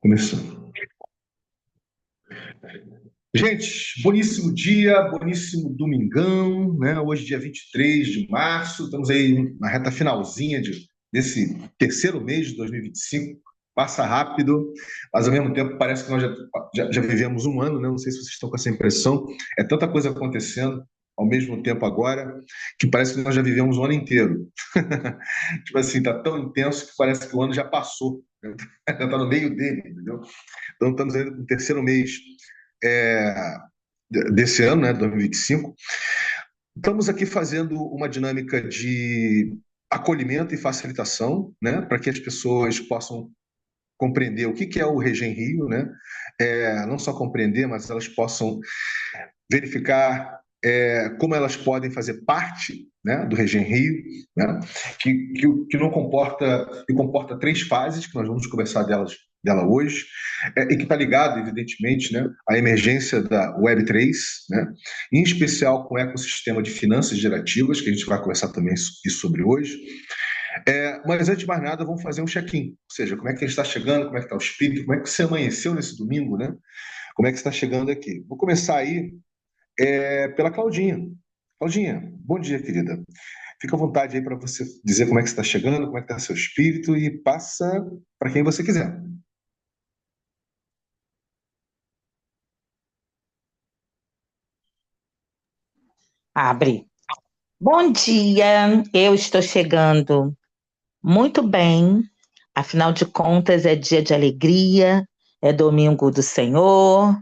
Começou. Gente, boníssimo dia, boníssimo domingão, né? Hoje, dia 23 de março, estamos aí na reta finalzinha desse terceiro mês de 2025. Passa rápido, mas ao mesmo tempo parece que nós já vivemos um ano, né? Não sei se vocês estão com essa impressão. É tanta coisa acontecendo ao mesmo tempo agora que parece que nós já vivemos o ano inteiro. Tipo assim, tá tão intenso que parece que o ano já passou, né? Já está no meio dele, entendeu? Então estamos aí no terceiro mês é, desse ano, né, 2025. Estamos aqui fazendo uma dinâmica de acolhimento e facilitação, né, para que as pessoas possam compreender o que é o Regen Rio, né, não só compreender, mas elas possam verificar como elas podem fazer parte, né, do Regen Rio, né, que não comporta, que comporta três fases, que nós vamos conversar dela hoje, e que está ligado, evidentemente, né, à emergência da Web3, né, em especial com o ecossistema de finanças gerativas, que a gente vai conversar também isso sobre hoje. Mas antes de mais nada, vamos fazer um check-in, ou seja, como é que a gente está chegando, como é que está o espírito, como é que você amanheceu nesse domingo, né? Como é que você está chegando aqui? Vou começar aí pela Claudinha. Claudinha, bom dia, querida. Fica à vontade aí para você dizer como é que você está chegando, como é que está seu espírito e passa para quem você quiser. Abre. Bom dia, eu estou chegando muito bem. Afinal de contas, é dia de alegria, é domingo do Senhor.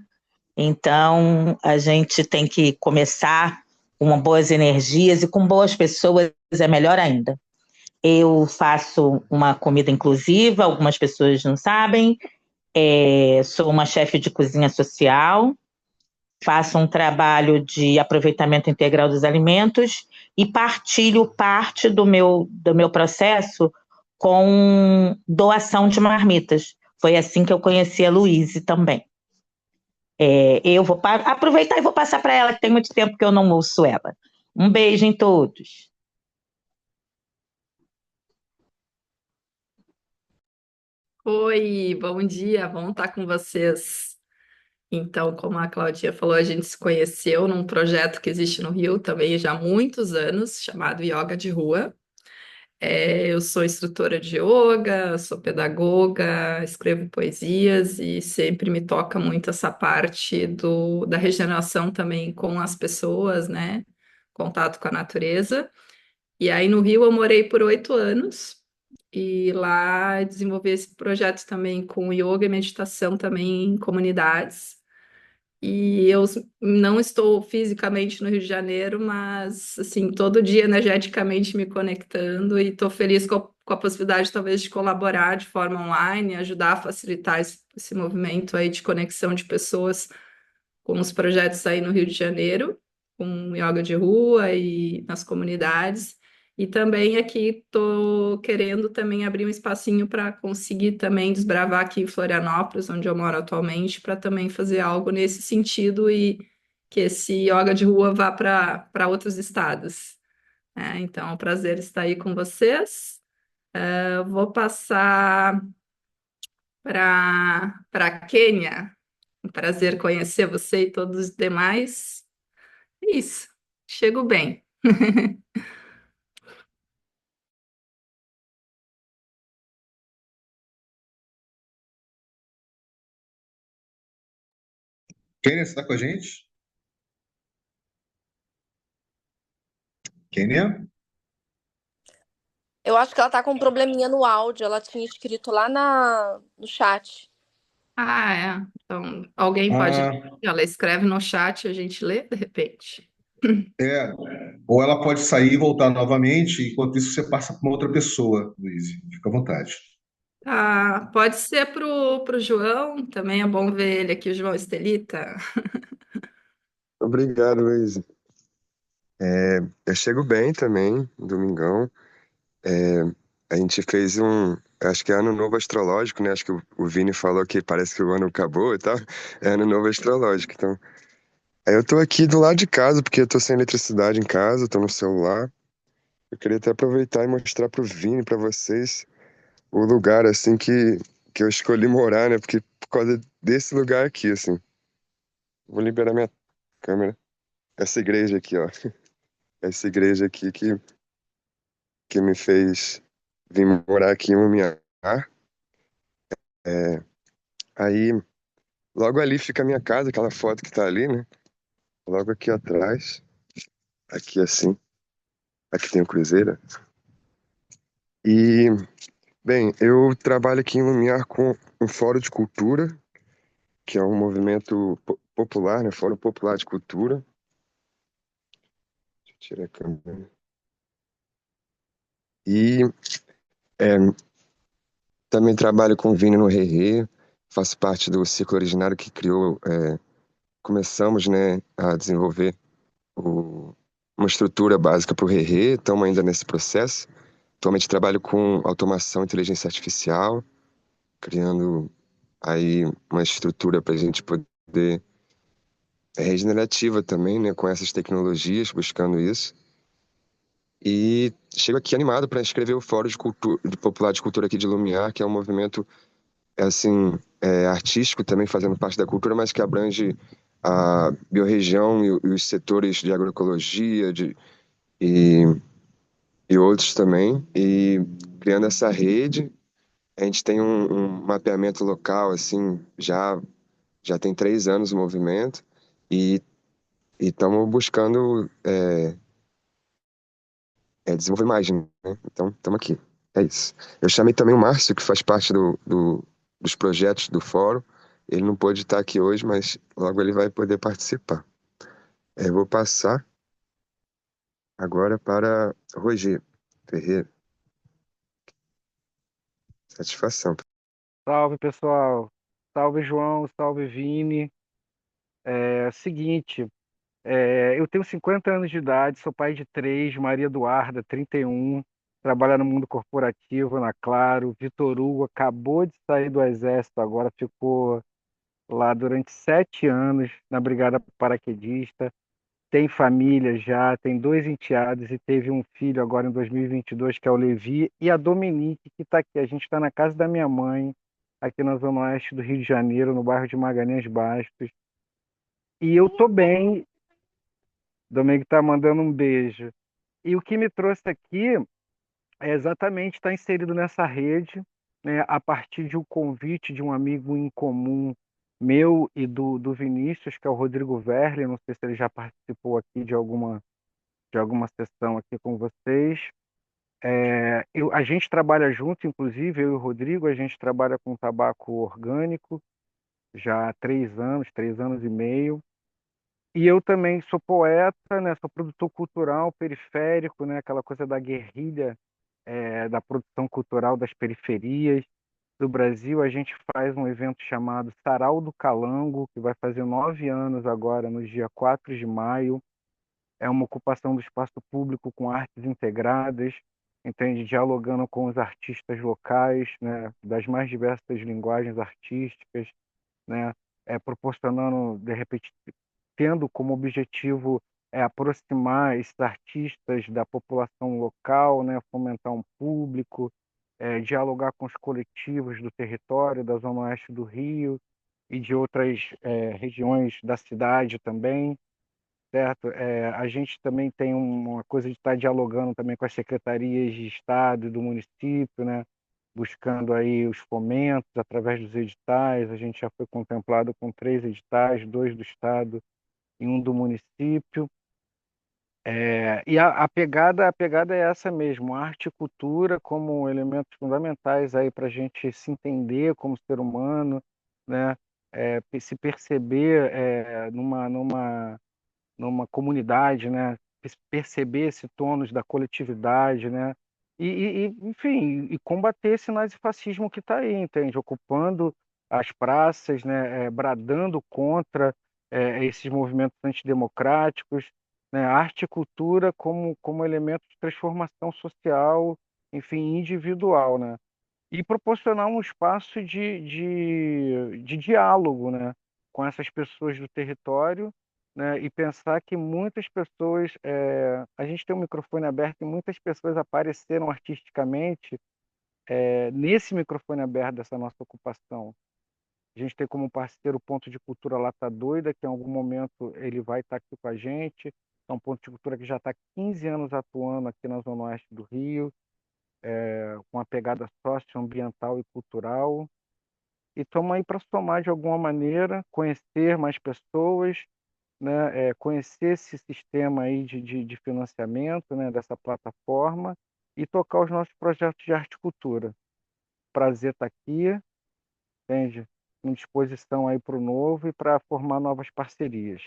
Então, a gente tem que começar com boas energias e com boas pessoas é melhor ainda. Eu faço uma comida inclusiva, algumas pessoas não sabem. Sou uma chefe de cozinha social, faço um trabalho de aproveitamento integral dos alimentos e partilho parte do meu processo com doação de marmitas. Foi assim que eu conheci a Luíse também. Eu vou aproveitar e vou passar para ela, que tem muito tempo que eu não ouço ela. Um beijo em todos. Oi, bom dia, bom estar com vocês. Então, como a Claudinha falou, a gente se conheceu num projeto que existe no Rio também já há muitos anos, chamado Yoga de Rua. Eu sou instrutora de yoga, sou pedagoga, escrevo poesias e sempre me toca muito essa parte da regeneração também com as pessoas, né? Contato com a natureza. E aí no Rio eu morei por 8 anos. E lá desenvolvi esse projeto também com yoga e meditação também em comunidades. E eu não estou fisicamente no Rio de Janeiro, mas assim, todo dia energeticamente me conectando e estou feliz com a possibilidade talvez de colaborar de forma online, ajudar a facilitar esse movimento aí de conexão de pessoas com os projetos aí no Rio de Janeiro, com yoga de rua e nas comunidades. E também aqui estou querendo também abrir um espacinho para conseguir também desbravar aqui em Florianópolis, onde eu moro atualmente, para também fazer algo nesse sentido e que esse yoga de rua vá para outros estados. Então, é um prazer estar aí com vocês. Eu vou passar para Quênia. Um prazer conhecer você e todos os demais. Isso, chego bem. Kênia, você está com a gente? Kênia? Eu acho que ela tá com um probleminha no áudio. Ela tinha escrito lá no chat. Ah, é. Então, alguém pode. Ah, Ela escreve no chat e a gente lê de repente. é. Ou ela pode sair e voltar novamente, enquanto isso você passa para uma outra pessoa, Luiz. Fica à vontade. Tá, pode ser pro João, também é bom ver ele aqui, o João Estelita. Obrigado, Luiz. Eu chego bem também, domingão. É, a gente fez acho que é ano novo astrológico, né? Acho que o Vini falou que parece que o ano acabou e tal. É ano novo astrológico, então. Aí eu tô aqui do lado de casa, porque eu tô sem eletricidade em casa, tô no celular. Eu queria até aproveitar e mostrar pro Vini, pra vocês, o lugar, assim, que que eu escolhi morar, né? Porque por causa desse lugar aqui, assim. Vou liberar minha câmera. Essa igreja aqui, ó. Essa igreja aqui que me fez vir morar aqui em Lumiar. É, aí, logo ali fica a minha casa, aquela foto que tá ali, né? Logo aqui atrás. Aqui assim. Aqui tem o Cruzeiro. E, bem, eu trabalho aqui em Lumiar com um Fórum de Cultura, que é um movimento popular, né? Fórum Popular de Cultura. Deixa eu tirar a câmera. E é, também trabalho com o Vini no Rerê, faço parte do ciclo originário que criou, começamos, né, a desenvolver uma estrutura básica para o Rerê, estamos ainda nesse processo. Atualmente trabalho com automação e inteligência artificial, criando aí uma estrutura para a gente poder regenerativa também, né, com essas tecnologias, buscando isso. E chego aqui animado para escrever o Fórum de Popular de Cultura aqui de Lumiar, que é um movimento assim, artístico também fazendo parte da cultura, mas que abrange a biorregião e os setores de agroecologia e, e outros também. E criando essa rede, a gente tem um mapeamento local, assim, já tem 3 anos o movimento e estamos buscando desenvolver mais, né? Então, estamos aqui. É isso. Eu chamei também o Márcio, que faz parte dos projetos do fórum. Ele não pôde estar aqui hoje, mas logo ele vai poder participar. Eu vou passar agora para Roger Ferreira. Satisfação. Salve, pessoal. Salve, João. Salve, Vini. Seguinte, eu tenho 50 anos de idade, sou pai de três, Maria Eduarda, 31, trabalha no mundo corporativo, na Claro. Vitor Hugo acabou de sair do Exército, agora ficou lá durante 7 anos na Brigada Paraquedista. Tem família já, tem dois enteados e teve um filho agora em 2022, que é o Levi, e a Dominique, que está aqui. A gente está na casa da minha mãe, aqui na Zona Oeste do Rio de Janeiro, no bairro de Magalhães Bastos. E eu tô bem, Dominique está mandando um beijo. E o que me trouxe aqui é exatamente estar inserido nessa rede, né, a partir de um convite de um amigo em comum meu e do Vinícius, que é o Rodrigo Verli. Não sei se ele já participou aqui de alguma sessão aqui com vocês. A gente trabalha junto, inclusive, eu e o Rodrigo, a gente trabalha com tabaco orgânico já há 3 anos, 3 anos e meio. E eu também sou poeta, né? Sou produtor cultural periférico, né? Aquela coisa da guerrilha, da produção cultural das periferias do Brasil. A gente faz um evento chamado Sarau do Calango, que vai fazer 9 anos agora, no dia 4 de maio. É uma ocupação do espaço público com artes integradas, entende? Dialogando com os artistas locais, né? Das mais diversas linguagens artísticas, né? Proporcionando, de repente, tendo como objetivo aproximar esses artistas da população local, né? Fomentar um público, dialogar com os coletivos do território, da Zona Oeste do Rio e de outras regiões da cidade também, certo? A gente também tem uma coisa de estar dialogando também com as secretarias de Estado e do município, né? Buscando aí os fomentos através dos editais. A gente já foi contemplado com 3 editais, 2 do Estado e um do município. E a pegada é essa mesmo, arte e cultura como elementos fundamentais aí para a gente se entender como ser humano, né? Se perceber numa comunidade, né? Perceber esse tônus da coletividade, né? Enfim, e combater esse nazifascismo que está aí, entende? Ocupando as praças, né? Bradando contra esses movimentos antidemocráticos, né? Arte e cultura como elemento de transformação social, enfim, individual, né? E proporcionar um espaço de diálogo, né, com essas pessoas do território, né, e pensar que muitas pessoas, a gente tem um microfone aberto e muitas pessoas apareceram artisticamente nesse microfone aberto dessa nossa ocupação, a gente tem como parceiro o Ponto de Cultura Lata Doida, que em algum momento ele vai estar aqui com a gente. É um ponto de cultura que já está há 15 anos atuando aqui na Zona Oeste do Rio, com uma pegada socioambiental e cultural. E estamos aí para somar de alguma maneira, conhecer mais pessoas, né, conhecer esse sistema aí de financiamento, né, dessa plataforma e tocar os nossos projetos de arte e cultura. Prazer estar aqui, entende? Com disposição aí para o novo e para formar novas parcerias.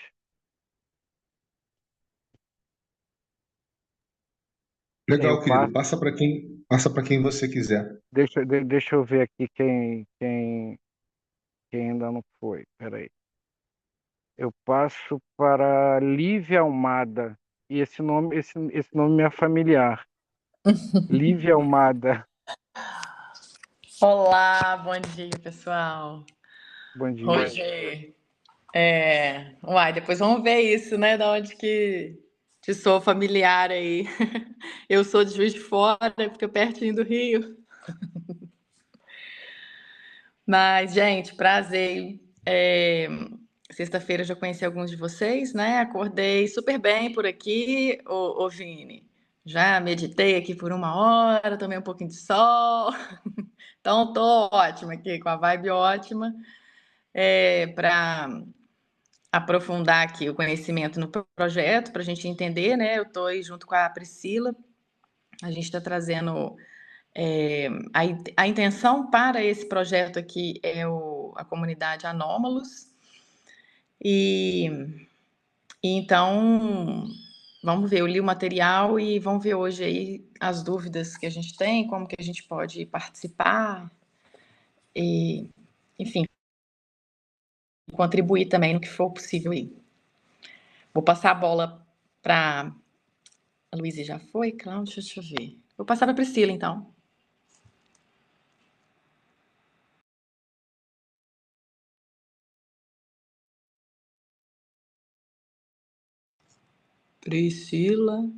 Eu Legal, querido. passo, Passa para quem você quiser. deixa eu ver aqui quem ainda não foi. Peraí. Eu passo para Lívia Almada. E esse nome me é familiar. Lívia Almada. Olá, bom dia, pessoal. Bom dia. Roger, depois vamos ver isso, né? Da onde que te sou familiar aí. Eu sou de Juiz de Fora, fica pertinho do Rio. Mas, gente, prazer. Sexta-feira eu já conheci alguns de vocês, né? Acordei super bem por aqui, ô Vini. Já meditei aqui por 1 hora, tomei um pouquinho de sol. Então, tô ótima aqui, com a vibe ótima. Para aprofundar aqui o conhecimento no projeto, para a gente entender, né? Eu estou aí junto com a Priscila, a gente está trazendo a intenção para esse projeto aqui é a comunidade Anômalos, e então vamos ver, eu li o material e vamos ver hoje aí as dúvidas que a gente tem, como que a gente pode participar, e, enfim, contribuir também no que for possível aí. Vou passar a bola para a Luísa. Já foi, Cláudia? Deixa eu ver. Vou passar para a Priscila, então. Priscila.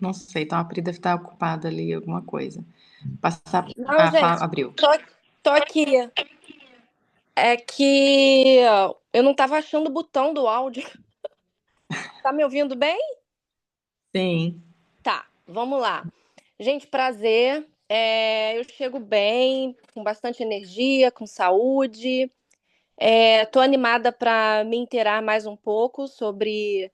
Não sei, então a Pri deve estar ocupada ali, alguma coisa. Passar. Não, gente, Abriu. tô aqui. É que eu não tava achando o botão do áudio. Tá me ouvindo bem? Sim. Tá, vamos lá. Gente, prazer. Eu chego bem, com bastante energia, com saúde. Tô animada para me inteirar mais um pouco sobre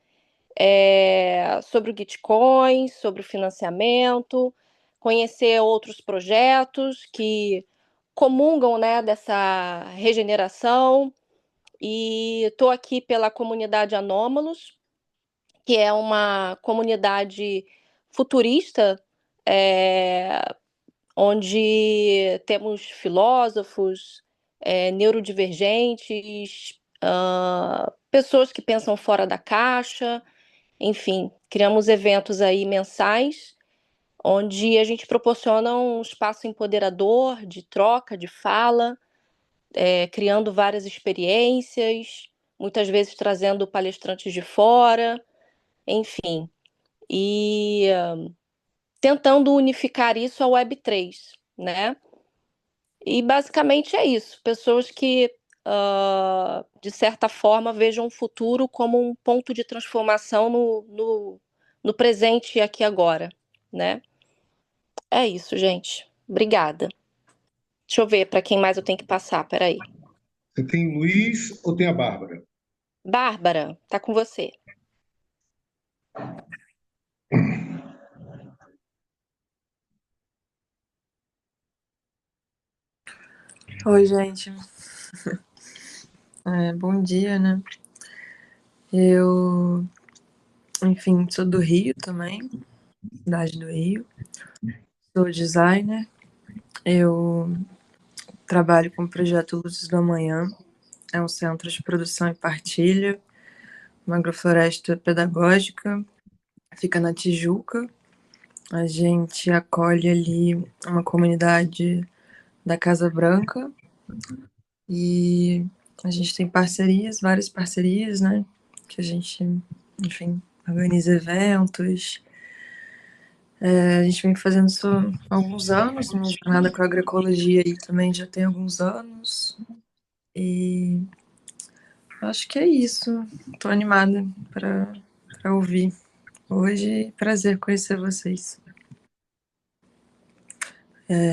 o Gitcoin, sobre o financiamento, conhecer outros projetos que comungam, né, dessa regeneração. E estou aqui pela comunidade Anômalos, que é uma comunidade futurista, onde temos filósofos, neurodivergentes, pessoas que pensam fora da caixa, enfim, criamos eventos aí mensais, onde a gente proporciona um espaço empoderador de troca, de fala, criando várias experiências, muitas vezes trazendo palestrantes de fora, enfim, e tentando unificar isso à Web3, né? E basicamente é isso, pessoas que, de certa forma, vejam o futuro como um ponto de transformação no presente e aqui agora, né? É isso, gente. Obrigada. Deixa eu ver para quem mais eu tenho que passar, peraí. Você tem Luiz ou tem a Bárbara? Bárbara, tá com você. Oi, gente. Bom dia, né? Eu, enfim, sou do Rio também, cidade do Rio. Sou designer. Eu trabalho com o projeto Luzes da Manhã. É um centro de produção e partilha, uma agrofloresta pedagógica. Fica na Tijuca. A gente acolhe ali uma comunidade da Casa Branca e a gente tem parcerias, várias parcerias, né? Que a gente, enfim, organiza eventos, A gente vem fazendo isso há alguns anos, minha jornada com a agroecologia aí também já tem alguns anos. E acho que é isso. Estou animada para ouvir hoje. Prazer conhecer vocês.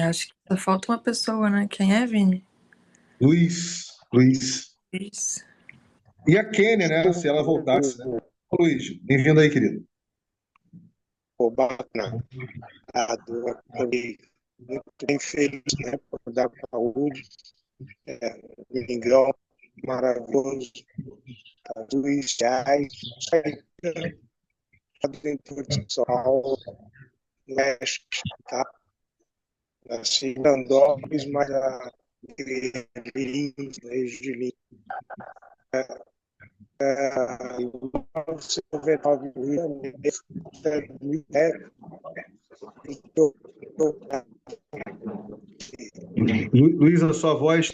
Acho que só falta uma pessoa, né? Quem é, Vini? Luiz. Isso. E a Kênia, né? Se ela voltasse, né? Ô, Luiz, bem-vindo aí, querido. Pô, bacana. Acabei muito bem feliz, né, por dar saúde. Domingão maravilhoso, Luiz Reais, dentro de São Paulo, México, tá? Assim, Andópolis, mas a Lins, né, Julinho. Você vê talvez Luiz, a sua voz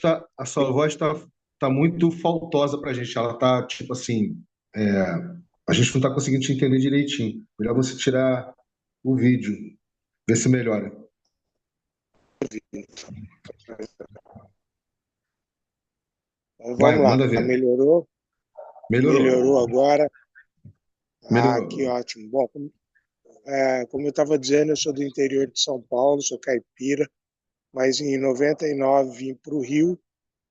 tá muito faltosa pra gente. Ela tá, tipo assim, a gente não tá conseguindo te entender direitinho. Melhor você tirar o vídeo, ver se melhora. Então, Vai, vamos lá, manda ver. melhorou? Melhorou. Melhorou agora? Melhorou. Que ótimo. Bom, como eu estava dizendo, eu sou do interior de São Paulo, sou caipira, mas em 99 vim para o Rio,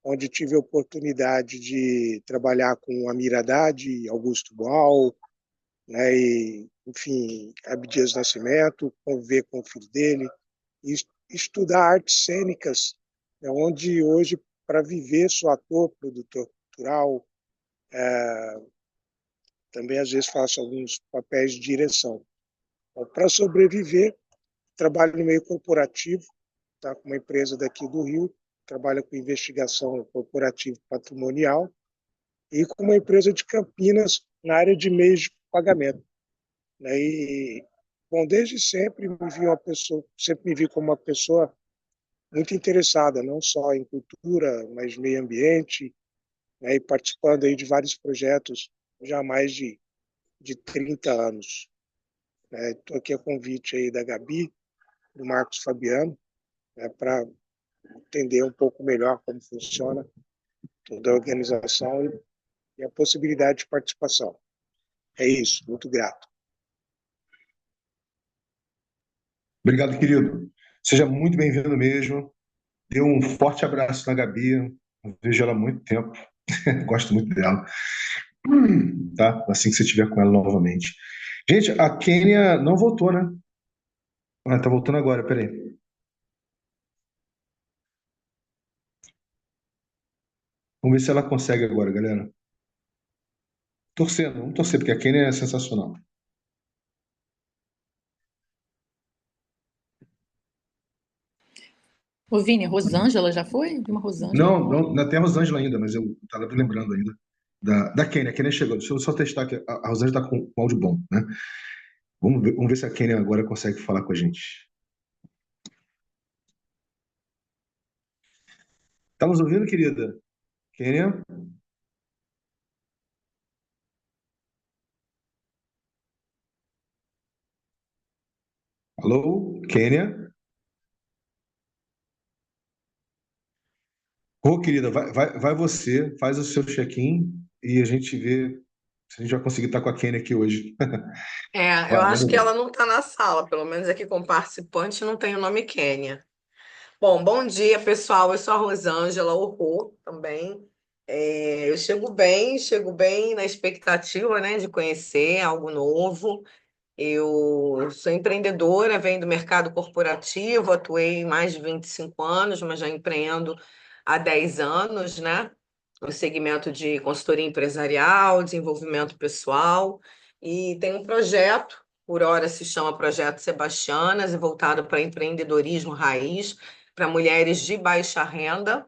onde tive a oportunidade de trabalhar com Amir Haddad, Augusto Boal, né, e, enfim, Abdias Nascimento, conviver com o filho dele, e estudar artes cênicas, né, onde hoje, para viver, sou ator, produtor cultural, também às vezes faço alguns papéis de direção. Então, para sobreviver, trabalho no meio corporativo, tá, com uma empresa daqui do Rio, trabalha com investigação corporativa patrimonial, e com uma empresa de Campinas na área de meios de pagamento. Né? E, bom, desde sempre me vi como uma pessoa muito interessada, não só em cultura, mas meio ambiente, né? E participando aí de vários projetos já há mais de 30 anos. Estou aqui a convite aí da Gabi, do Marcos Fabiano, né, para entender um pouco melhor como funciona toda a organização e a possibilidade de participação. É isso, muito grato. Obrigado, querido. Seja muito bem-vindo mesmo. Dê um forte abraço na Gabi. Eu vejo ela há muito tempo. Gosto muito dela. Tá? Assim que você estiver com ela novamente. Gente, a Kênia não voltou, né? Ah, tá voltando agora, peraí. Vamos ver se ela consegue agora, galera. Torcendo, vamos torcer, porque a Kênia é sensacional. Ô, Vini, Rosângela já foi? Vi uma Rosângela. Não tem a Rosângela ainda, mas eu estava lembrando ainda da Kênia. A Kênia chegou. Deixa eu só testar que a Rosângela está com áudio bom, né? Vamos ver se a Kênia agora consegue falar com a gente. Tá nos ouvindo, querida? Kênia? Alô? Kênia? Ô, querida, vai você, faz o seu check-in e a gente vê se a gente vai conseguir estar com a Kênia aqui hoje. Eu Vai, acho manda que ver. ela não está na sala, pelo menos aqui como participante não tem o nome Quênia. Bom dia, pessoal. Eu sou a Rosângela, o Rô também. Eu chego bem na expectativa, né, de conhecer algo novo. Eu sou empreendedora, venho do mercado corporativo, atuei mais de 25 anos, mas já empreendo há 10 anos, né? No segmento de consultoria empresarial, desenvolvimento pessoal, e tem um projeto, por hora se chama Projeto Sebastianas, e voltado para empreendedorismo raiz, para mulheres de baixa renda,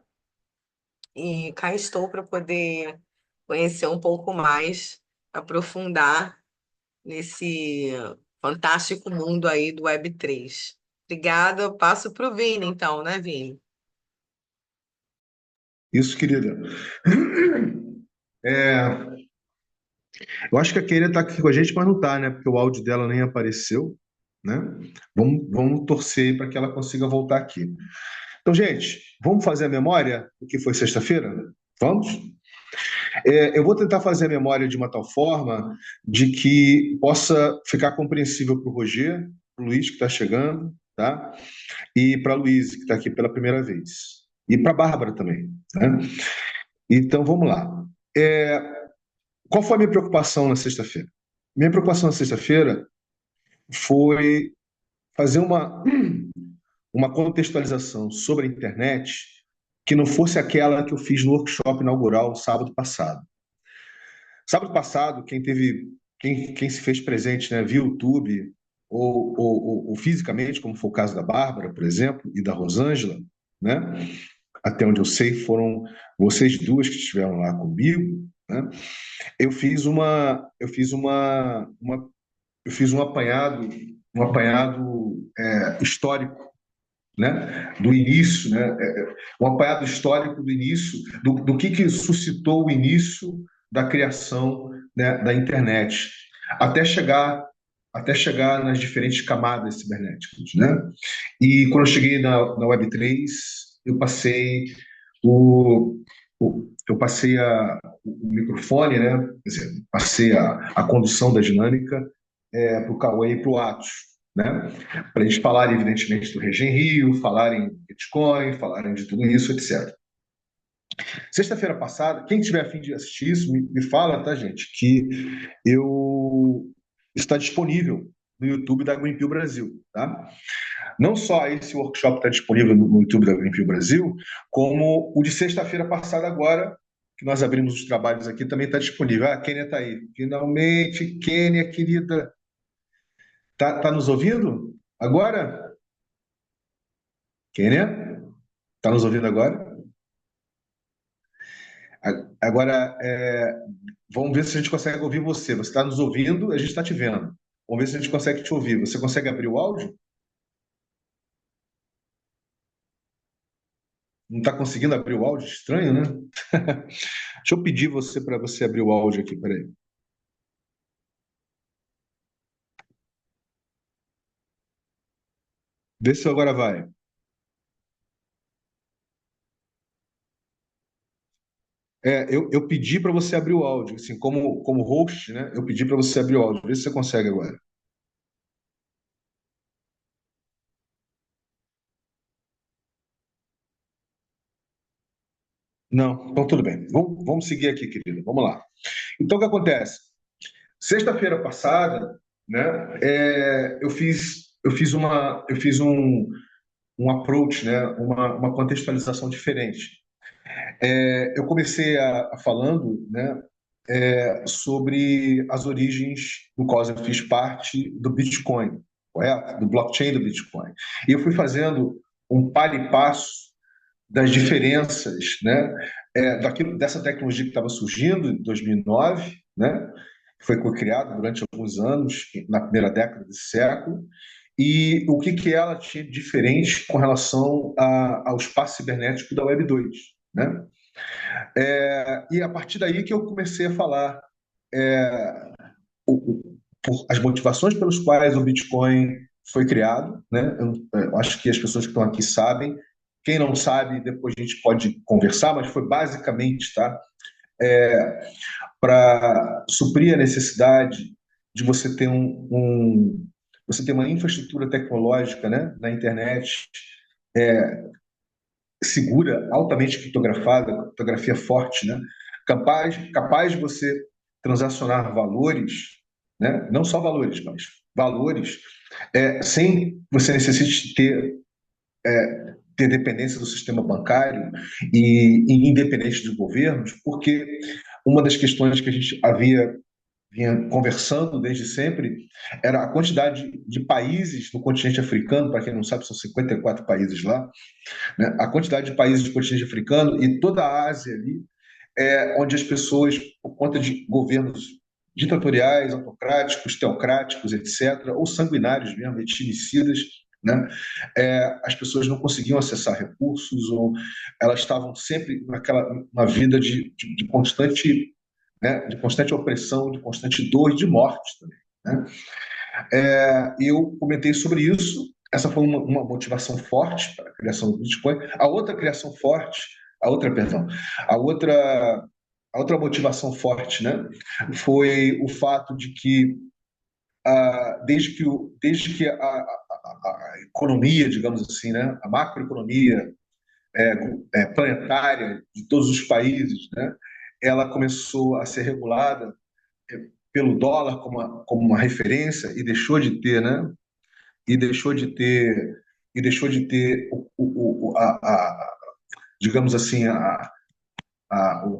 e cá estou para poder conhecer um pouco mais, aprofundar nesse fantástico mundo aí do Web3. Obrigada, eu passo para o Vini, então, né, Vini? Isso, querida. Eu acho que a Kênia está aqui com a gente, mas não está, né? Porque o áudio dela nem apareceu, né? Vamos torcer para que ela consiga voltar aqui. Então, gente, vamos fazer a memória do que foi sexta-feira? Vamos? Eu vou tentar fazer a memória de uma tal forma de que possa ficar compreensível para o Roger, para o Luiz, que está chegando, tá? E para a Luísa, que está aqui pela primeira vez. E para a Bárbara também, né? Então, vamos lá. Qual foi a minha preocupação na sexta-feira? Minha preocupação na sexta-feira foi fazer uma contextualização sobre a internet que não fosse aquela que eu fiz no workshop inaugural sábado passado. Sábado passado, quem se fez presente, né, via YouTube ou fisicamente, como foi o caso da Bárbara, por exemplo, e da Rosângela, né? Até onde eu sei, foram vocês duas que estiveram lá comigo, né? Eu fiz um apanhado, histórico, né, do início, né, um apanhado histórico do início, do que suscitou o início da criação, né, da internet, até chegar nas diferentes camadas cibernéticas, né? E quando eu cheguei na Web3, eu passei o microfone, né? Quer dizer, passei a condução da dinâmica para o Cauê e para o Atos, né? Para eles falarem, evidentemente, do Regen Rio, falarem de Bitcoin, falarem de tudo isso, etc. Sexta-feira passada, quem tiver a fim de assistir isso, me fala, tá, gente, que está disponível no YouTube da Greenpeace Brasil, tá? Não só esse workshop está disponível no YouTube da Greenpeace Brasil, como o de sexta-feira passada agora, que nós abrimos os trabalhos aqui, também está disponível. A Kênia está aí. Finalmente, Kênia, querida. Tá nos ouvindo agora? Kênia? Tá nos ouvindo agora? Agora, vamos ver se a gente consegue ouvir você. Você está nos ouvindo, a gente está te vendo. Vamos ver se a gente consegue te ouvir. Você consegue abrir o áudio? Não está conseguindo abrir o áudio? Estranho, né? Deixa eu pedir para você abrir o áudio aqui, peraí. Vê se agora vai. Eu pedi para você abrir o áudio, assim, como host, né? Eu pedi para você abrir o áudio. Vê se você consegue agora. Não, então tudo bem. Vamos seguir aqui, querido. Vamos lá. Então, o que acontece? Sexta-feira passada, né, eu fiz um approach, né, uma contextualização diferente. Eu comecei falando, né, sobre as origens do qual eu fiz parte do Bitcoin, correto? Do blockchain do Bitcoin. E eu fui fazendo um par e passo das diferenças, né, dessa tecnologia que estava surgindo em 2009, né, foi criado durante alguns anos, na primeira década desse século, e o que ela tinha de diferente com relação ao espaço cibernético da Web 2, né? E a partir daí que eu comecei a falar as motivações pelas quais o Bitcoin foi criado, né? Eu acho que as pessoas que estão aqui sabem. Quem não sabe, depois a gente pode conversar, mas foi basicamente, tá? Para suprir a necessidade de você ter você ter uma infraestrutura tecnológica, né, na internet, segura, altamente criptografada, criptografia forte, né, capaz de você transacionar valores, né, não só valores, mas valores, sem você necessite ter dependência do sistema bancário e independente de governos, porque uma das questões que a gente vinha conversando desde sempre era a quantidade de países no continente africano. Para quem não sabe, são 54 países lá, né? A quantidade de países do continente africano e toda a Ásia ali, onde as pessoas, por conta de governos ditatoriais, autocráticos, teocráticos, etc., ou sanguinários mesmo, etnicidas, né? As pessoas não conseguiam acessar recursos, ou elas estavam sempre uma vida de constante, né, de constante opressão, de constante dor e de morte também, né? Eu comentei sobre isso. Essa foi uma motivação forte para a criação do Bitcoin. Perdão, a outra, a outra motivação forte, né, foi o fato de que desde que a economia, digamos assim, né, a macroeconomia planetária de todos os países, né, ela começou a ser regulada pelo dólar como uma referência e deixou de ter, né, e deixou de ter digamos assim,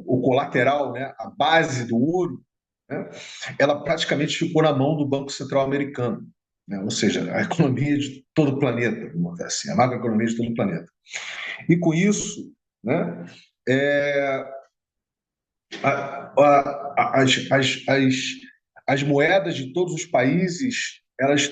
o colateral, né, a base do ouro, né, ela praticamente ficou na mão do Banco Central americano, né, ou seja, a economia de todo o planeta, vamos dizer assim, a macroeconomia de todo o planeta. E com isso, né, é, as moedas de todos os países, elas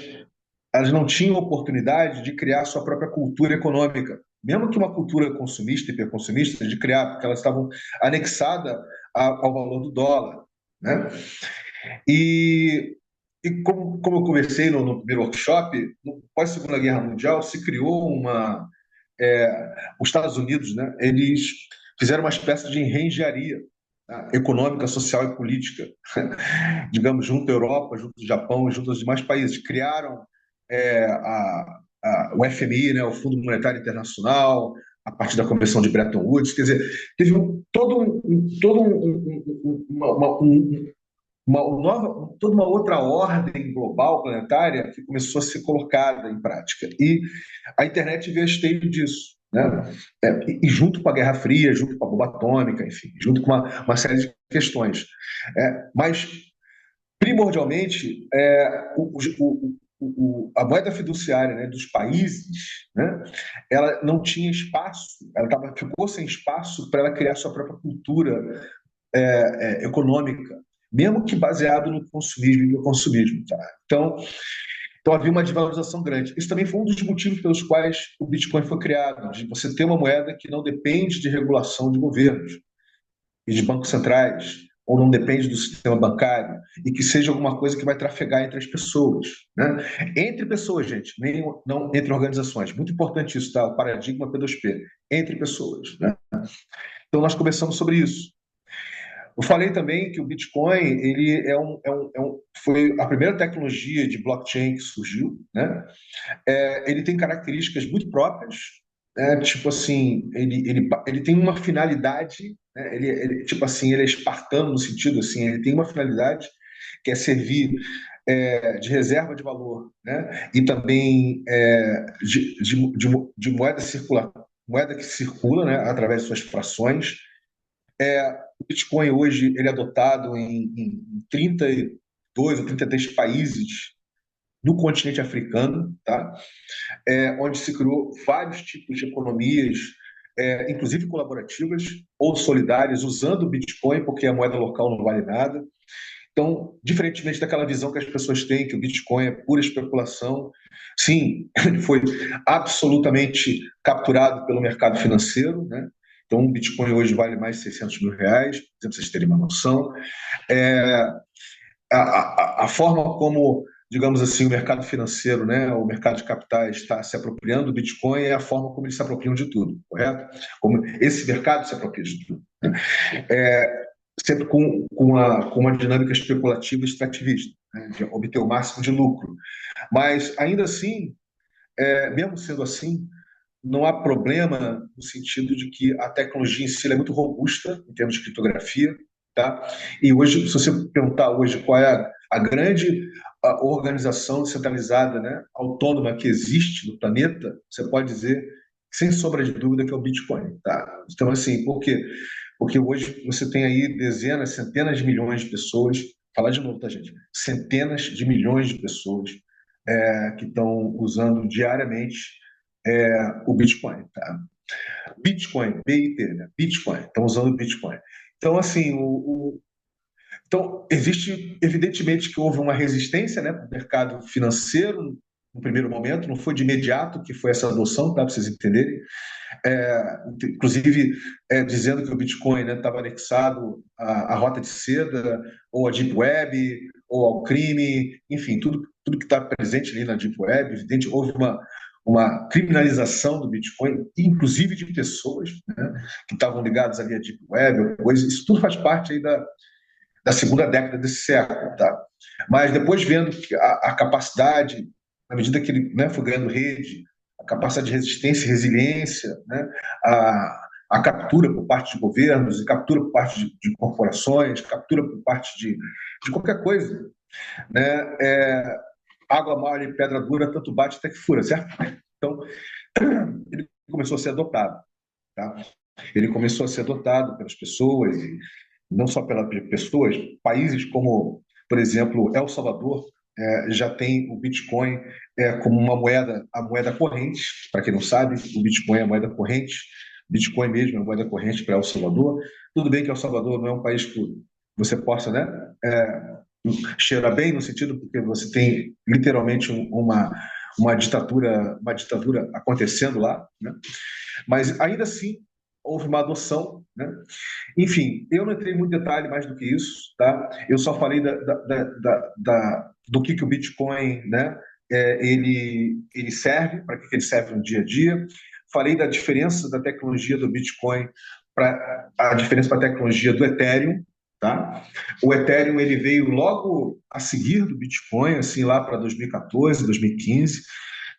não tinham oportunidade de criar sua própria cultura econômica, mesmo que uma cultura consumista, hiperconsumista, de criar, porque elas estavam anexadas ao valor do dólar, né? E, como eu conversei no primeiro workshop, no pós-Segunda Guerra Mundial se criou os Estados Unidos, né? Eles fizeram uma espécie de engenharia, tá, econômica, social e política, digamos, junto à Europa, junto ao Japão, junto aos demais países. Criaram o FMI, né, o Fundo Monetário Internacional, a partir da Convenção de Bretton Woods. Quer dizer, teve toda uma outra ordem global planetária que começou a ser colocada em prática. E a internet veio a esteio disso, né? E junto com a Guerra Fria, junto com a bomba atômica, enfim, junto com uma série de questões. Mas, primordialmente, a moeda fiduciária, né, dos países, né, ela não tinha espaço, ficou sem espaço para ela criar sua própria cultura econômica, mesmo que baseado no consumismo e no consumismo. Tá? Então havia uma desvalorização grande. Isso também foi um dos motivos pelos quais o Bitcoin foi criado, de você ter uma moeda que não depende de regulação de governos e de bancos centrais, ou não depende do sistema bancário, e que seja alguma coisa que vai trafegar entre as pessoas. Né? Entre pessoas, gente, não entre organizações. Muito importante isso, tá? O paradigma P2P, entre pessoas. Né? Então nós conversamos sobre isso. Eu falei também que o Bitcoin ele foi a primeira tecnologia de blockchain que surgiu, né? Ele tem características muito próprias, né? Tipo assim, ele tem uma finalidade, né? Tipo assim, ele é espartano no sentido assim, ele tem uma finalidade que é servir de reserva de valor, né? E também de moeda que circula, né? Através de suas frações. O Bitcoin hoje ele é adotado em 32 ou 33 países no continente africano, tá? Onde se criou vários tipos de economias, inclusive colaborativas ou solidárias, usando o Bitcoin, porque a moeda local não vale nada. Então, diferentemente daquela visão que as pessoas têm, que o Bitcoin é pura especulação, sim, ele foi absolutamente capturado pelo mercado financeiro, né? Então, um Bitcoin hoje vale mais de 600 mil reais, para vocês terem uma noção. A forma como, digamos assim, o mercado financeiro, né, o mercado de capitais está se apropriando do Bitcoin é a forma como eles se apropriam de tudo, correto? Como esse mercado se apropria de tudo. Né? Sempre com uma dinâmica especulativa e extrativista, né, de obter o máximo de lucro. Mas, ainda assim, mesmo sendo assim, não há problema no sentido de que a tecnologia em si é muito robusta em termos de criptografia, tá? E hoje, se você perguntar hoje qual é a grande organização descentralizada, né, autônoma que existe no planeta, você pode dizer, sem sombra de dúvida, que é o Bitcoin, tá? Então, assim, por quê? Porque hoje você tem aí dezenas, centenas de milhões de pessoas, falar de novo, tá, gente? Centenas de milhões de pessoas que estão usando diariamente o Bitcoin, tá? Bitcoin, BIT, né? Bitcoin, estão usando o Bitcoin. Então, assim, então, existe, evidentemente, que houve uma resistência, né, para o mercado financeiro no primeiro momento, não foi de imediato que foi essa adoção, tá, para vocês entenderem. Inclusive, dizendo que o Bitcoin estava anexado à rota de seda, ou à Deep Web, ou ao crime, enfim, tudo que está presente ali na Deep Web. Evidente, houve uma criminalização do Bitcoin, inclusive de pessoas, né, que estavam ligadas ali à Deep Web, isso tudo faz parte aí da segunda década desse século, tá? Mas depois vendo que a capacidade, na medida que ele, né, foi ganhando rede, a capacidade de resistência e resiliência, né, a captura por parte de governos, e captura por parte de corporações, captura por parte de qualquer coisa, né, água mole e pedra dura, tanto bate até que fura, certo? Então, ele começou a ser adotado, tá? Ele começou a ser adotado pelas pessoas, e não só pelas pessoas, países como, por exemplo, El Salvador, já tem o Bitcoin como a moeda corrente. Para quem não sabe, o Bitcoin é a moeda corrente, Bitcoin mesmo é a moeda corrente para El Salvador. Tudo bem que El Salvador não é um país que você possa, né, cheirar bem, no sentido porque você tem literalmente uma ditadura acontecendo lá, né? Mas ainda assim houve uma adoção, né? Enfim, eu não entrei em muito detalhe mais do que isso, tá? Eu só falei do que o Bitcoin, né, ele serve, para que ele serve no dia a dia. Falei da diferença da tecnologia do Bitcoin para a diferença para a tecnologia do Ethereum, tá? O Ethereum ele veio logo a seguir do Bitcoin, assim, lá para 2014, 2015.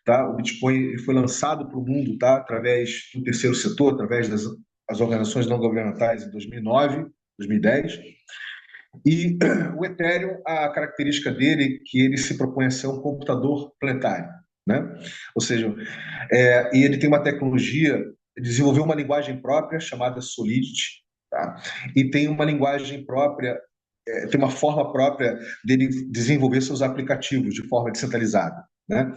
Tá? O Bitcoin foi lançado para o mundo, tá? Através do terceiro setor, através das organizações não governamentais em 2009, 2010. E o Ethereum, a característica dele é que ele se propõe a ser um computador planetário, né? Ou seja, e ele tem uma tecnologia, desenvolveu uma linguagem própria chamada Solidity, tá? E tem uma linguagem própria, tem uma forma própria dele desenvolver seus aplicativos de forma descentralizada, né?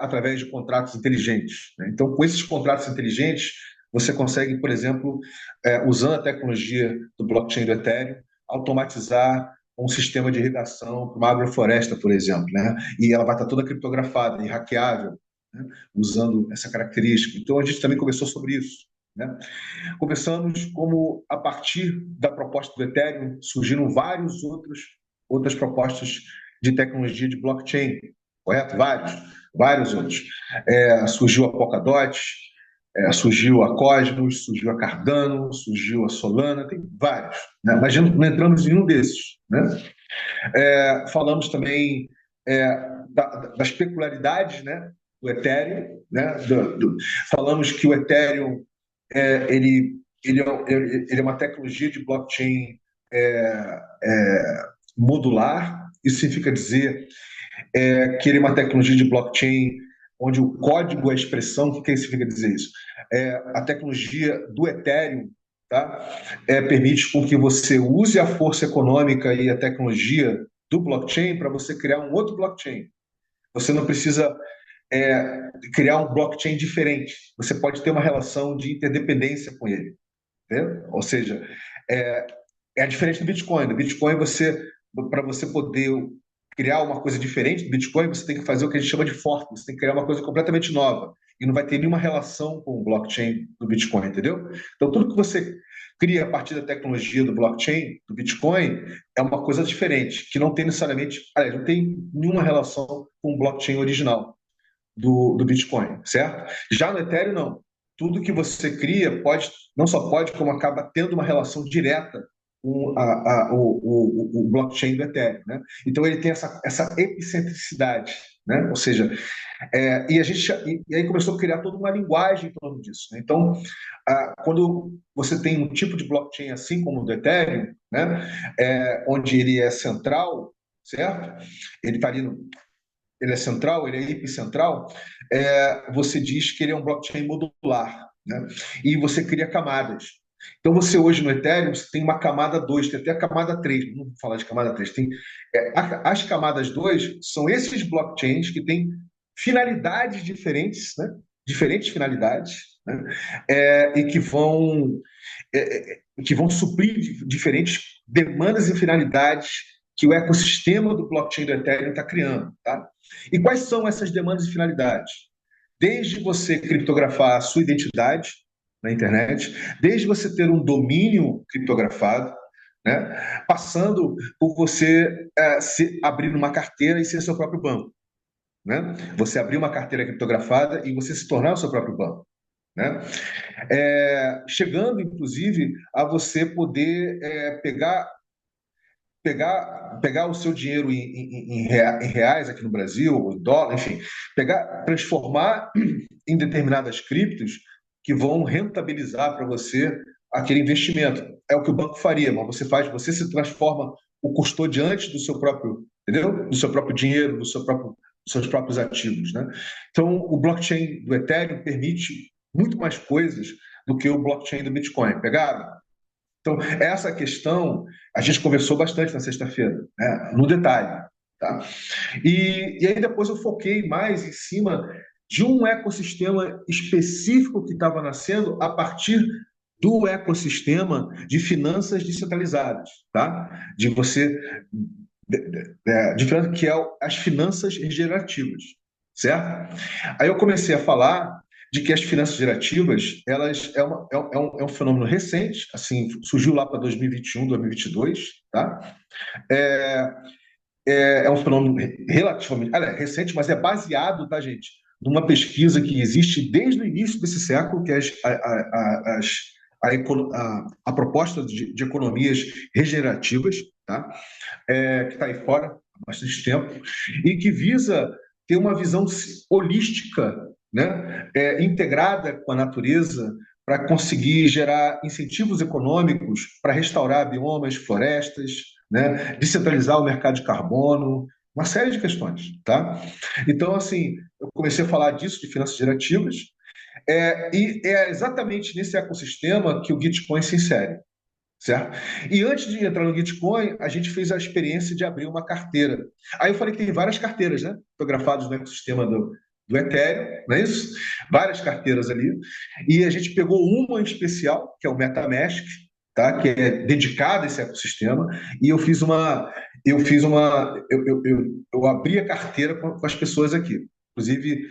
Através de contratos inteligentes, né? Então, com esses contratos inteligentes, você consegue, por exemplo, usando a tecnologia do blockchain do Ethereum, automatizar um sistema de irrigação para uma agrofloresta, por exemplo, né? E ela vai estar toda criptografada e hackeável, né, usando essa característica. Então, a gente também conversou sobre isso, né? Começamos como, a partir da proposta do Ethereum, surgiram outras propostas de tecnologia de blockchain, correto? Vários outros. Surgiu a Polkadot, surgiu a Cosmos, surgiu a Cardano, surgiu a Solana, tem vários, né? Mas não entramos em nenhum desses, né? Falamos também das peculiaridades, né, do Ethereum, né? Falamos que o Ethereum ele é uma tecnologia de blockchain modular. Isso significa dizer que ele é uma tecnologia de blockchain onde o código é a expressão. O que significa dizer isso? A tecnologia do Ethereum, tá? Permite com que você use a força econômica e a tecnologia do blockchain para você criar um outro blockchain. Você não precisa criar um blockchain diferente. Você pode ter uma relação de interdependência com ele, né? Ou seja, é diferente do Bitcoin. No Bitcoin, para você poder criar uma coisa diferente do Bitcoin, você tem que fazer o que a gente chama de fork. Você tem que criar uma coisa completamente nova. E não vai ter nenhuma relação com o blockchain do Bitcoin, entendeu? Então, tudo que você cria a partir da tecnologia do blockchain, do Bitcoin, é uma coisa diferente, que não tem necessariamente, aliás, não tem nenhuma relação com o blockchain original do Bitcoin, certo? Já no Ethereum, não. Tudo que você cria não só pode, como acaba tendo uma relação direta com o blockchain do Ethereum, né? Então ele tem essa epicentricidade, né? Ou seja, e aí começou a criar toda uma linguagem em torno disso, né? Então, quando você tem um tipo de blockchain assim como o do Ethereum, né? Onde ele é central, certo? Ele está ali ele é central, ele é epicentral, você diz que ele é um blockchain modular, né? E você cria camadas. Então, você hoje no Ethereum você tem uma camada 2, tem até a camada 3, não vou falar de camada 3, as camadas 2 são esses blockchains que têm finalidades diferentes, né? Diferentes finalidades, né? E que vão suprir diferentes demandas e finalidades que o ecossistema do blockchain do Ethereum está criando, tá? E quais são essas demandas e finalidades? Desde você criptografar a sua identidade na internet, desde você ter um domínio criptografado, né? Passando por você abrir uma carteira e ser seu próprio banco, né? Você abrir uma carteira criptografada e você se tornar o seu próprio banco, né? Chegando, inclusive, a você poder pegar o seu dinheiro em reais aqui no Brasil, ou em dólar, enfim, transformar em determinadas criptos que vão rentabilizar para você aquele investimento. É o que o banco faria, mas você se transforma o custodiante do seu próprio, entendeu? Do seu próprio dinheiro, dos seus próprios ativos, né? Então, o blockchain do Ethereum permite muito mais coisas do que o blockchain do Bitcoin. Pegaram? Então, essa questão a gente conversou bastante na sexta-feira, né, no detalhe. Tá? E aí depois eu foquei mais em cima de um ecossistema específico que estava nascendo a partir do ecossistema de finanças descentralizadas, tá? De você, que é as finanças regenerativas, certo? Aí eu comecei a falar de que as finanças gerativas é um fenômeno recente, assim, surgiu lá para 2021, 2022, tá? É, é um fenômeno relativamente recente, mas é baseado, tá, gente, numa pesquisa que existe desde o início desse século, que é a proposta de economias regenerativas, tá? Que está aí fora há bastante tempo, e que visa ter uma visão holística, né, integrada com a natureza, para conseguir gerar incentivos econômicos para restaurar biomas, florestas, né, descentralizar o mercado de carbono, uma série de questões. Tá? Então, assim, eu comecei a falar disso, de finanças gerativas, e é exatamente nesse ecossistema que o Gitcoin se insere. Certo? E antes de entrar no Gitcoin, a gente fez a experiência de abrir uma carteira. Aí eu falei que tem várias carteiras, né? Fotografadas no ecossistema do Ethereum, não é isso? Várias carteiras ali. E a gente pegou uma em especial, que é o MetaMask, tá? Que é dedicada a esse ecossistema. E eu abri a carteira com as pessoas aqui. Inclusive,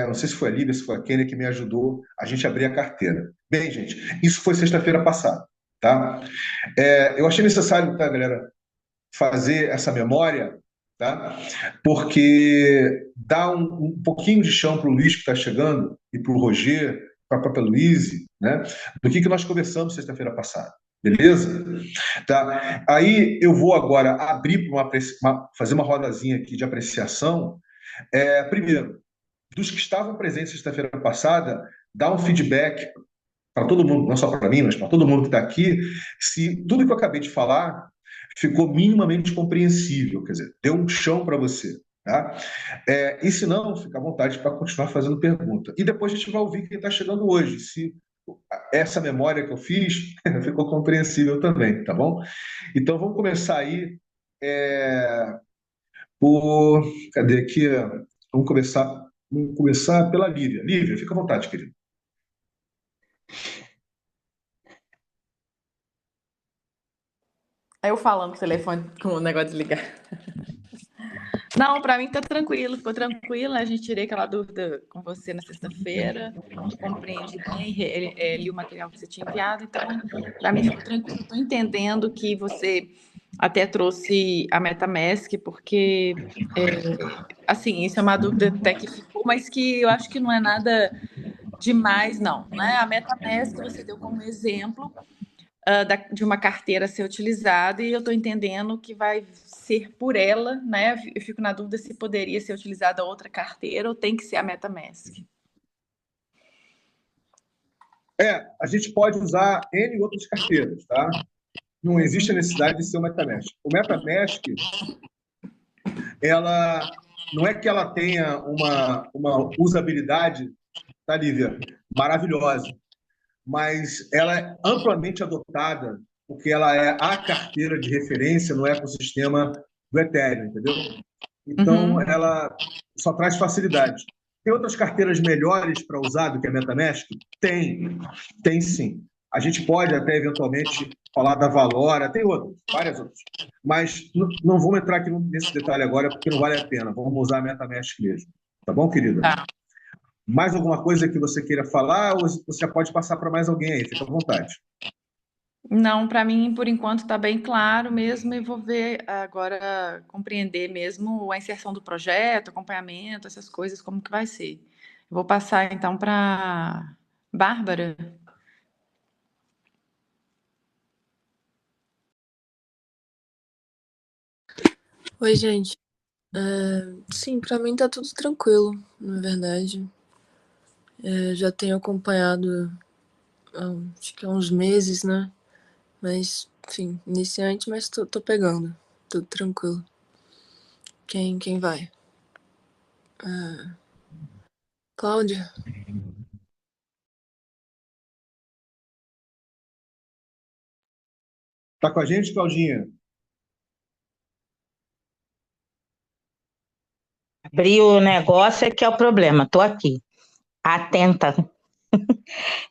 não sei se foi a Lívia, se foi a Kênia que me ajudou a gente abrir a carteira. Bem, gente, isso foi sexta-feira passada. Tá? Eu achei necessário, tá, galera, fazer essa memória, tá? Porque dá um pouquinho de chão para o Luiz que está chegando e para o Roger, para a própria Luíse, né? Do que nós conversamos sexta-feira passada, beleza? Tá? Aí eu vou agora abrir fazer uma rodazinha aqui de apreciação. Primeiro, dos que estavam presentes sexta-feira passada, dá um feedback para todo mundo, não só para mim, mas para todo mundo que está aqui, se tudo que eu acabei de falar ficou minimamente compreensível, quer dizer, deu um chão para você. Tá? E se não, fica à vontade para continuar fazendo pergunta. E depois a gente vai ouvir quem está chegando hoje, se essa memória que eu fiz ficou compreensível também, tá bom? Então vamos começar aí por... Cadê aqui? Vamos começar pela Lívia. Lívia, fica à vontade, querida. Eu falando com o telefone com o negócio de ligar. Não, para mim tá tranquilo, ficou tranquilo. A gente tirei aquela dúvida com você na sexta-feira, compreendi bem, li o material que você tinha enviado, então para mim ficou tranquilo. Estou entendendo que você até trouxe a MetaMask, porque assim, isso é uma dúvida até que ficou, mas que eu acho que não é nada demais, não, né? A MetaMask você deu como exemplo de uma carteira ser utilizada, e eu estou entendendo que vai ser por ela, né? Eu fico na dúvida se poderia ser utilizada outra carteira ou tem que ser a MetaMask. A gente pode usar N outras carteiras, tá? Não existe a necessidade de ser o MetaMask. O MetaMask, ela não é que ela tenha uma usabilidade, tá, Lívia? Maravilhosa, mas ela é amplamente adotada porque ela é a carteira de referência no ecossistema do Ethereum, entendeu? Então, ela só traz facilidade. Tem outras carteiras melhores para usar do que a MetaMask? Tem sim. A gente pode até, eventualmente, falar da Valora, tem outras, várias outras. Mas não vamos entrar aqui nesse detalhe agora, porque não vale a pena. Vamos usar a MetaMask mesmo. Tá bom, querida? Tá. Mais alguma coisa que você queira falar ou você já pode passar para mais alguém aí? Fica à vontade. Não, para mim, por enquanto, está bem claro mesmo, e vou ver agora, compreender mesmo a inserção do projeto, acompanhamento, essas coisas, como que vai ser. Vou passar então para Bárbara. Oi, gente. Sim, pra mim tá tudo tranquilo, na verdade. Já tenho acompanhado, acho que há uns meses, né? Mas, enfim, iniciante, mas tô pegando. Tudo tranquilo. Quem vai? Cláudia? Tá com a gente, Claudinha? Abrir o negócio é que é o problema. Estou aqui, atenta.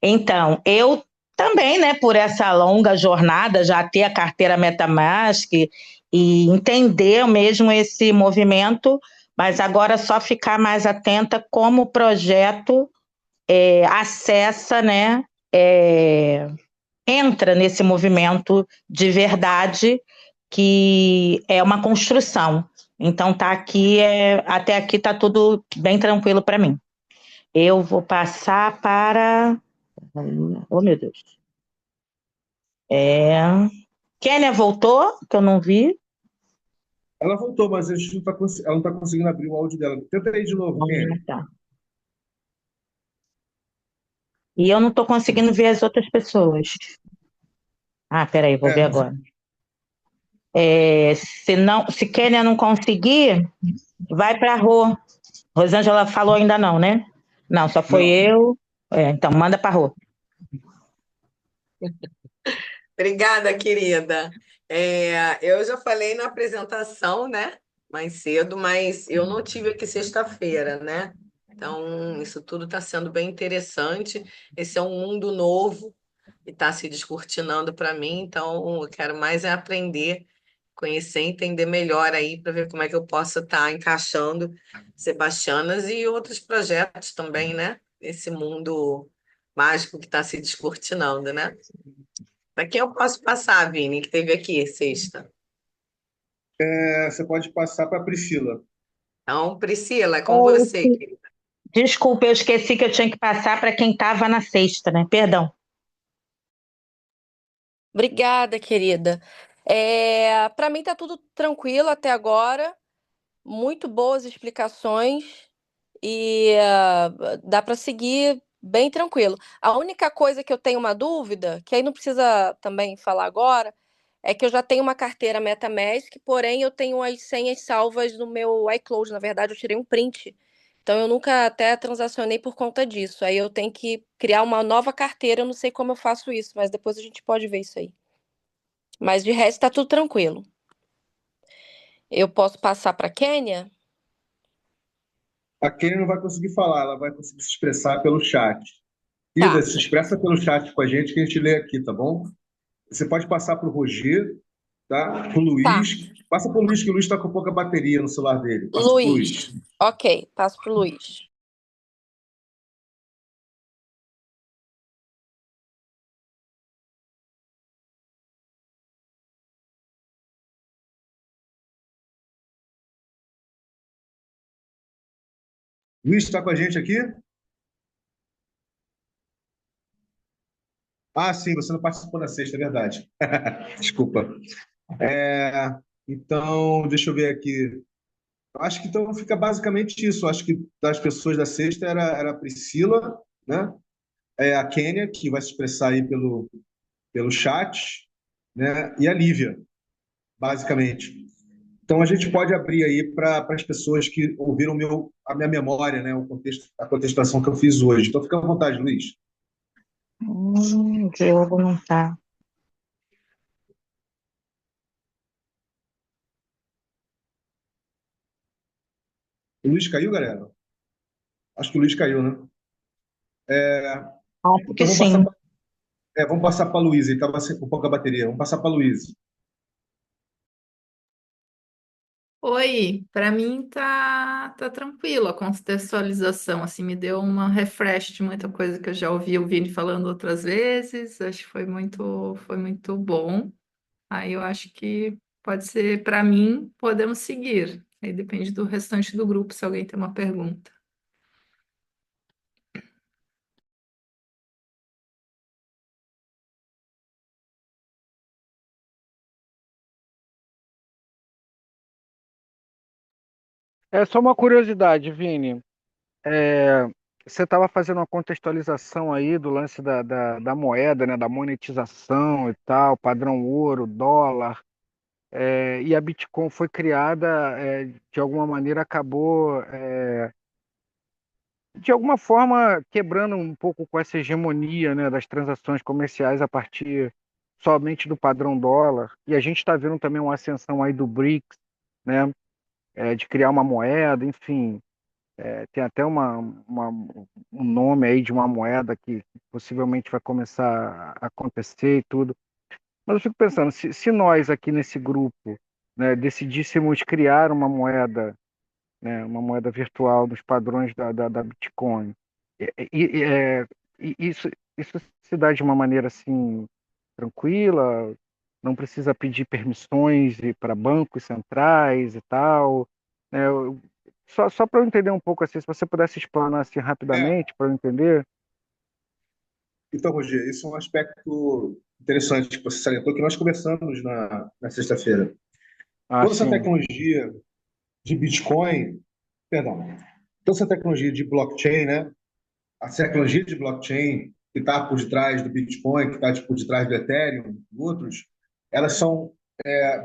Então, eu também, né, por essa longa jornada, já ter a carteira MetaMask e entender mesmo esse movimento, mas agora só ficar mais atenta como o projeto acessa, né, entra nesse movimento de verdade, que é uma construção. Então, tá aqui, até aqui tá tudo bem tranquilo para mim. Eu vou passar para. Oh, meu Deus. Kênia voltou, que eu não vi. Ela voltou, mas a gente ela não está conseguindo abrir o áudio dela. Tenta aí de novo, Kênia. Tá. E eu não estou conseguindo ver as outras pessoas. Peraí, vou ver agora. Se Kênia não conseguir, vai para a Rô. Rosângela falou ainda não, né? Não, só foi Não. eu. Então, manda para a Rô. Obrigada, querida. Eu já falei na apresentação, né? Mais cedo, mas eu não tive aqui sexta-feira, né? Então, isso tudo está sendo bem interessante. Esse é um mundo novo e está se descortinando para mim, então eu quero mais é aprender, conhecer, entender melhor aí para ver como é que eu posso estar encaixando Sebastianas e outros projetos também, né? Esse mundo mágico que está se descortinando, né? Para quem eu posso passar, Vini, que teve aqui sexta? Você pode passar para a Priscila. Então, Priscila, é com você, querida. Desculpa, eu esqueci que eu tinha que passar para quem estava na sexta, né? Perdão. Obrigada, querida. Para mim tá tudo tranquilo até agora. Muito boas explicações e dá para seguir bem tranquilo. A única coisa que eu tenho uma dúvida, que aí não precisa também falar agora, é que eu já tenho uma carteira MetaMask, porém eu tenho as senhas salvas no meu iCloud. Na verdade, eu tirei um print. Então eu nunca até transacionei por conta disso. Aí eu tenho que criar uma nova carteira. Eu não sei como eu faço isso, mas depois a gente pode ver isso aí. Mas de resto tá tudo tranquilo. Eu posso passar para Kênia? A Kênia não vai conseguir falar, ela vai conseguir se expressar pelo chat. Ida, Tá. se expressa pelo chat com a gente que a gente lê aqui, tá bom? Você pode passar para o Roger, tá? Para o Tá. Luiz. Passa para o Luiz, que o Luiz está com pouca bateria no celular dele. Passa para o Luiz. Luiz. Ok, passo pro Luiz. Luiz, está com a gente aqui? Sim, você não participou na sexta, é verdade. Desculpa. Então, deixa eu ver aqui. Acho que então fica basicamente isso. Acho que das pessoas da sexta era a Priscila, né? A Kênia, que vai se expressar aí pelo chat, né? E a Lívia, basicamente. Então a gente pode abrir aí para as pessoas que ouviram a minha memória, né? A contestação que eu fiz hoje. Então fica à vontade, Luiz. O Diogo não tá. O Luiz caiu, galera? Acho que o Luiz caiu, né? Acho que Então sim. vamos passar para a Luísa. Ele estava com pouca bateria. Vamos passar para a Luísa. Oi, para mim tá tranquilo a contextualização, assim, me deu uma refresh de muita coisa que eu já ouvi o Vini falando outras vezes, acho que foi muito bom. Aí eu acho que pode ser, para mim, podemos seguir. Aí depende do restante do grupo, se alguém tem uma pergunta. É só uma curiosidade, Vini. É, você estava fazendo uma contextualização aí do lance da moeda, né, da monetização e tal, padrão ouro, dólar, e a Bitcoin foi criada, de alguma maneira acabou, de alguma forma, quebrando um pouco com essa hegemonia, né, das transações comerciais a partir somente do padrão dólar. E a gente está vendo também uma ascensão aí do BRICS, né, de criar uma moeda, enfim. Tem até um nome aí de uma moeda que possivelmente vai começar a acontecer e tudo. Mas eu fico pensando, se nós aqui nesse grupo, né, decidíssemos criar uma moeda, né, uma moeda virtual nos padrões da Bitcoin, isso se dá de uma maneira assim tranquila, não precisa pedir permissões para bancos centrais e tal, né? Só para eu entender um pouco assim, se você pudesse explanar assim É, rapidamente para eu entender. então, Roger, isso é um aspecto interessante que você salientou, que nós conversamos na sexta-feira. Ah, Toda essa sim. tecnologia de Bitcoin, perdão, toda essa tecnologia de blockchain, né? A tecnologia de blockchain que está por detrás do Bitcoin, que está por detrás do Ethereum, e outros, elas são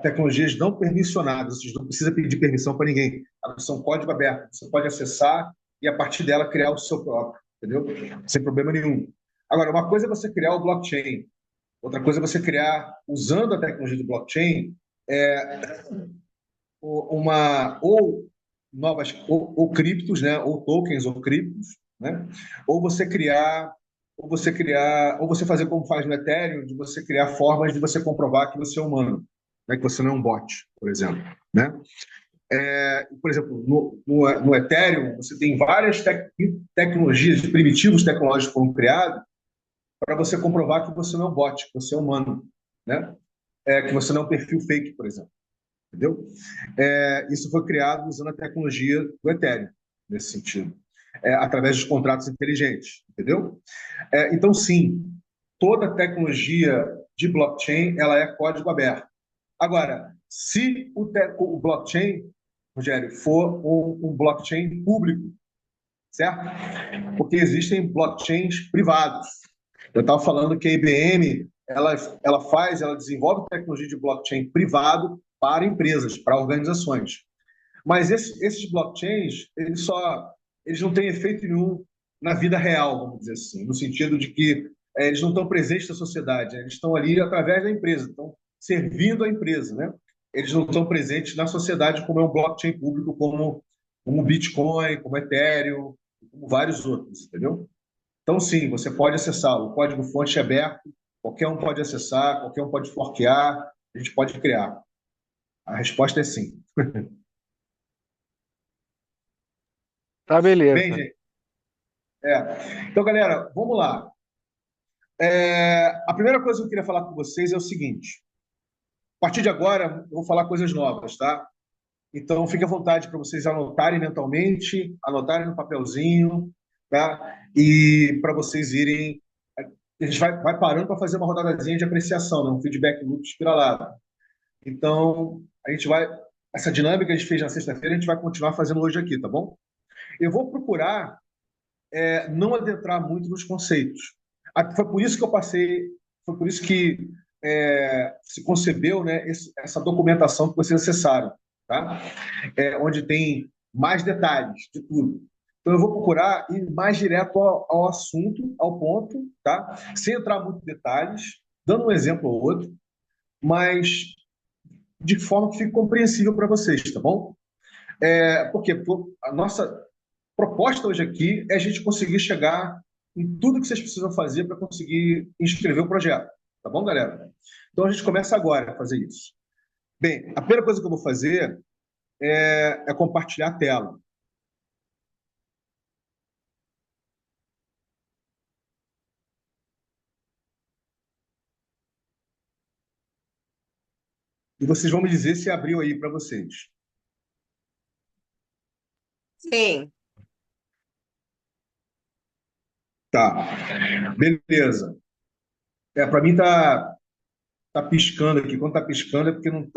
tecnologias não permissionadas, você não precisa pedir permissão para ninguém. Elas são código aberto, você pode acessar e a partir dela criar o seu próprio, entendeu? Sem problema nenhum. Agora, uma coisa é você criar o blockchain, outra coisa é você criar, usando a tecnologia de blockchain, uma ou novas ou criptos, né, ou tokens ou criptos, né? Ou você criar ou você fazer como faz no Ethereum, de você criar formas de você comprovar que você é humano, né, que você não é um bot, por exemplo, né? Por exemplo, no Ethereum, você tem várias tecnologias, primitivos tecnológicos que foram criados para você comprovar que você não é um bot, que você é humano, né? Que você não é um perfil fake, por exemplo. Entendeu? Isso foi criado usando a tecnologia do Ethereum, nesse sentido, através dos contratos inteligentes, entendeu? Então, sim, toda tecnologia de blockchain ela é código aberto. Agora, se o blockchain, Rogério, for um blockchain público, certo? Porque existem blockchains privados. Eu estava falando que a IBM ela desenvolve tecnologia de blockchain privado para empresas, para organizações. Mas esses blockchains, eles não têm efeito nenhum na vida real, vamos dizer assim, no sentido de que eles não estão presentes na sociedade, eles estão ali através da empresa, estão servindo a empresa, né? Eles não estão presentes na sociedade como é um blockchain público, como o Bitcoin, como o Ethereum, como vários outros, entendeu? Então, sim, você pode acessar. O código-fonte é aberto, qualquer um pode acessar, qualquer um pode forquear, a gente pode criar. A resposta é sim. Tá, Bem, beleza. gente. Então, galera, vamos lá. A primeira coisa que eu queria falar com vocês é o seguinte: a partir de agora, eu vou falar coisas novas, tá? Então, fique à vontade para vocês anotarem mentalmente, anotarem no papelzinho, tá? E para vocês irem. A gente vai parando para fazer uma rodadazinha de apreciação, né? Um feedback loop espiralado. Então, a gente vai. Essa dinâmica que a gente fez na sexta-feira, a gente vai continuar fazendo hoje aqui, tá bom? Eu vou procurar não adentrar muito nos conceitos. Foi por isso que eu passei, foi por isso que se concebeu, né, essa documentação que vocês acessaram, tá? Onde tem mais detalhes de tudo. Então, eu vou procurar ir mais direto ao assunto, ao ponto, tá? Sem entrar muito em detalhes, dando um exemplo ou outro, mas de forma que fique compreensível para vocês, tá bom? Por quê? Porque a nossa proposta hoje aqui é a gente conseguir chegar em tudo que vocês precisam fazer para conseguir inscrever o projeto. Tá bom, galera? Então a gente começa agora a fazer isso. Bem, a primeira coisa que eu vou fazer é compartilhar a tela. E vocês vão me dizer se abriu aí para vocês. Sim. Tá. Beleza. Para mim tá piscando aqui. Quando tá piscando é porque não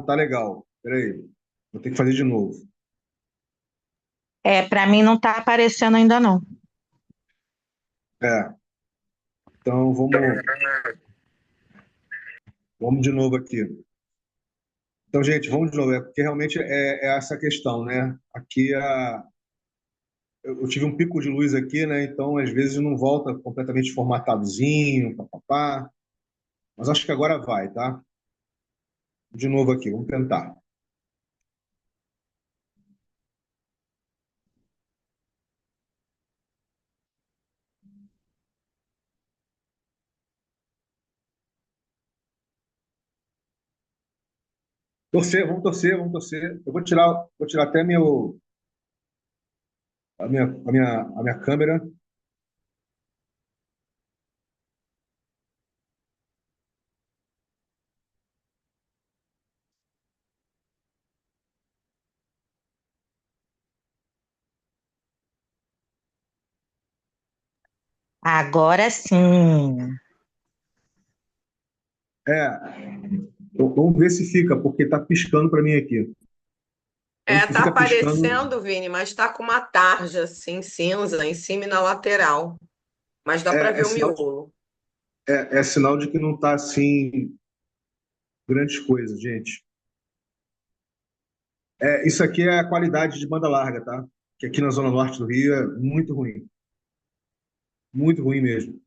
tá legal. Espera aí. Vou ter que fazer de novo. Para mim não está aparecendo ainda não. Então vamos de novo aqui. Então, gente, vamos de novo. Porque realmente é essa questão, né? Aqui eu tive um pico de luz aqui, né? Então, às vezes, não volta completamente formatadozinho, papapá. Mas acho que agora vai, tá? De novo aqui, vamos tentar. Torcer, vamos torcer, vamos torcer. Eu vou tirar até a minha câmera. Agora sim. Vamos ver se fica, porque está piscando para mim aqui. Quando Tá fica piscando, aparecendo, Vini, mas tá com uma tarja assim, cinza, em cima e na lateral. Mas dá para é, ver é o sinal, miolo. é sinal de que não está assim grandes coisas, gente. Isso aqui é a qualidade de banda larga, tá? Que aqui na Zona Norte do Rio é muito ruim. Muito ruim mesmo.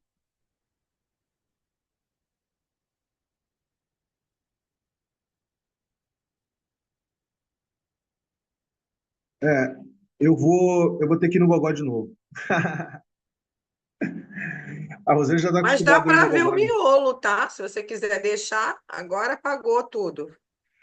É, eu vou ter que ir no Gogó de novo. A Rosane já está Mas dá acostumada a ir para no ver o Gogó. miolo, tá? Se você quiser deixar, agora apagou tudo.